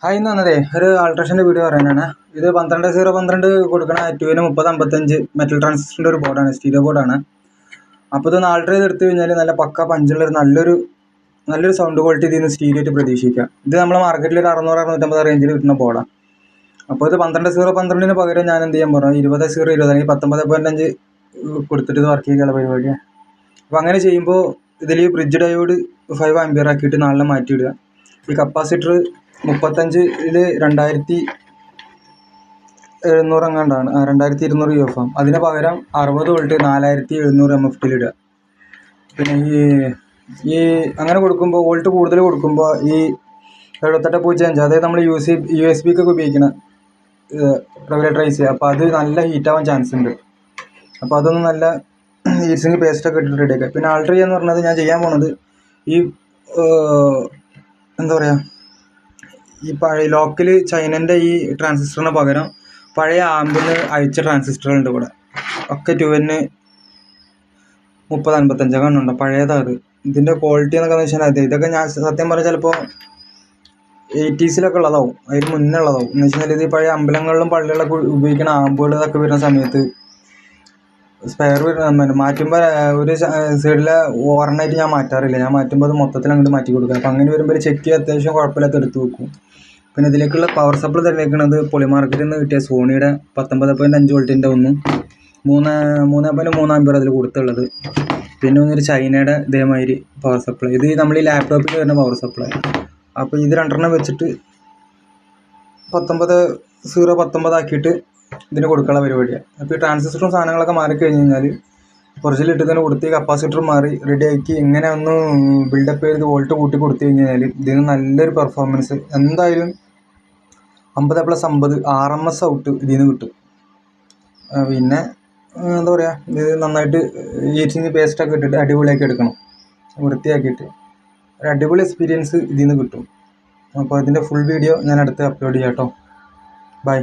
Hi എന്ന് പറഞ്ഞതേ ഒരു ആൾട്രേഷൻ്റെ വീഡിയോ പറയാനാണ്. ഇത് 12.0.12 കൊടുക്കണ 2-30-55 മെറ്റൽ ട്രാൻസിസ്റ്ററിൻ്റെ ഒരു ബോർഡാണ്, സ്റ്റീരിയോ ബോർഡാണ്. അപ്പോൾ ഇതൊന്ന് ആൾട്ടർ ചെയ്തെടുത്ത് കഴിഞ്ഞാൽ നല്ല പക്ക പഞ്ചുള്ള നല്ലൊരു സൗണ്ട് ക്വാളിറ്റി ഇതിൽ നിന്ന് സ്റ്റീരിയോ ആയിട്ട് പ്രതീക്ഷിക്കാം. ഇത് നമ്മൾ മാർക്കറ്റിൽ ഒരു 600-650 റേഞ്ചിൽ കിട്ടുന്ന ബോർഡാണ്. അപ്പോൾ ഇത് 12.0.12 പകരം ഞാൻ എന്ത് ചെയ്യാൻ പറഞ്ഞു, 20.0-20 അല്ലെങ്കിൽ 19.5 കൊടുത്തിട്ട് ഇത് വർക്ക് ചെയ്യാനുള്ള പരിപാടിയാണ്. അപ്പോൾ അങ്ങനെ ചെയ്യുമ്പോൾ ഇതിൽ ഈ ബ്രിഡ്ജ് ഡയോഡ് 5 ആമ്പിയർ ആക്കിയിട്ട് നാളെ മാറ്റിയിടുക. ഈ കപ്പാസിറ്റർ 35 2700 എങ്ങാണ്ടാണ്, 2200 UF. അതിന് പകരം 60 വോൾട്ട് 4700 MFT ഇടുക. പിന്നെ ഈ അങ്ങനെ കൊടുക്കുമ്പോൾ വോൾട്ട് കൂടുതൽ കൊടുക്കുമ്പോൾ ഈ 78.5, അതായത് നമ്മൾ USB ഒക്കെ ഉപയോഗിക്കണം റെഗുലേറ്റർ ഐസി, അപ്പോൾ അത് നല്ല ഹീറ്റാവാൻ ചാൻസ് ഉണ്ട്. അപ്പോൾ അതൊന്ന് നല്ല ഹീറ്റ്സിങ് പേസ്റ്റൊക്കെ ഇട്ടിട്ട് റെഡിയാക്കുക. പിന്നെ ആൾട്ടർ ചെയ്യാന്ന് പറഞ്ഞത് ഞാൻ ചെയ്യാൻ പോണത് ഈ എന്താ പറയുക, ഈ പഴയ ലോക്കൽ ചൈനൻ്റെ ഈ ട്രാൻസിസ്റ്ററിന് പകരം പഴയ ആമ്പിന് അയച്ച ട്രാൻസിസ്റ്ററുകളുണ്ട് ഇവിടെ ഒക്കെ 2N3055 കണ്ടുണ്ടോ, പഴയതാണ് അത്. ഇതിൻ്റെ ക്വാളിറ്റി എന്നൊക്കെ വെച്ചാൽ ഇതൊക്കെ ഞാൻ സത്യം പറഞ്ഞാൽ ചിലപ്പോൾ 80s ഉള്ളതാവും, അതിന് മുന്നേ ഉള്ളതാവും. എന്ന് വെച്ചാൽ ഇത് പഴയ അമ്പലങ്ങളിലും പള്ളികളിലൊക്കെ ഉപയോഗിക്കുന്ന ആമ്പുകൾ ഇതൊക്കെ വരുന്ന സമയത്ത് സ്പെയർ മാറ്റുമ്പോൾ ഒരു സൈഡിലെ ഓവർനൈറ്റ് ഞാൻ മാറ്റാറില്ല. ഞാൻ മാറ്റുമ്പോൾ അത് മൊത്തത്തിൽ അങ്ങോട്ട് മാറ്റി കൊടുക്കുക. അപ്പോൾ അങ്ങനെ വരുമ്പോൾ ചെക്ക് ചെയ്ത് അത്യാവശ്യം കുഴപ്പമില്ലാത്ത എടുത്ത് വെക്കും. പിന്നെ ഇതിലേക്കുള്ള പവർ സപ്ലൈ തിരഞ്ഞെടുക്കുന്നത് പൊളിമാർക്കറ്റിൽ നിന്ന് കിട്ടിയ സോണിയുടെ 19.5 വോൾട്ടിൻ്റെ 3.3 ആമ്പിയർ അതിൽ കൊടുത്തുള്ളത്. പിന്നെ ഒന്നൊരു ചൈനയുടെ ഇതേമാതിരി പവർ സപ്ലൈ. ഇത് നമ്മൾ ഈ ലാപ്ടോപ്പിൽ വരുന്ന പവർ സപ്ലൈ. അപ്പോൾ ഇത് രണ്ടെണ്ണം വെച്ചിട്ട് 19.0.19 ആക്കിയിട്ട് ഇതിന് കൊടുക്കാനുള്ള പരിപാടിയാണ്. അപ്പോൾ ഈ ട്രാൻസിസ്റ്ററും സാധനങ്ങളൊക്കെ മാറിക്കഴിഞ്ഞ് കഴിഞ്ഞാൽ ഒറിജിനൽ ഇട്ട് തന്നെ കൊടുത്ത് ഈ കപ്പാസിറ്റർ മാറി റെഡി ആക്കി ഇങ്ങനെ ഒന്ന് ബിൽഡപ്പ് ചെയ്ത് വോൾട്ട് കൂട്ടി കൊടുത്തു കഴിഞ്ഞാൽ ഇതിന് നല്ലൊരു പെർഫോമൻസ് എന്തായാലും 50+50 RMS ഔട്ട് ഇതിൽ നിന്ന് കിട്ടും. പിന്നെ എന്താ പറയുക, ഇത് നന്നായിട്ട് ഹീറ്റിങ് പേസ്റ്റൊക്കെ ഇട്ടിട്ട് അടിപൊളിയാക്കി എടുക്കണം, വൃത്തിയാക്കിയിട്ട് ഒരു അടിപൊളി എക്സ്പീരിയൻസ് ഇതിൽ നിന്ന് കിട്ടും. അപ്പോൾ ഇതിൻ്റെ ഫുൾ വീഡിയോ ഞാൻ അടുത്ത് അപ്ലോഡ് ചെയ്യാം കേട്ടോ. ബൈ.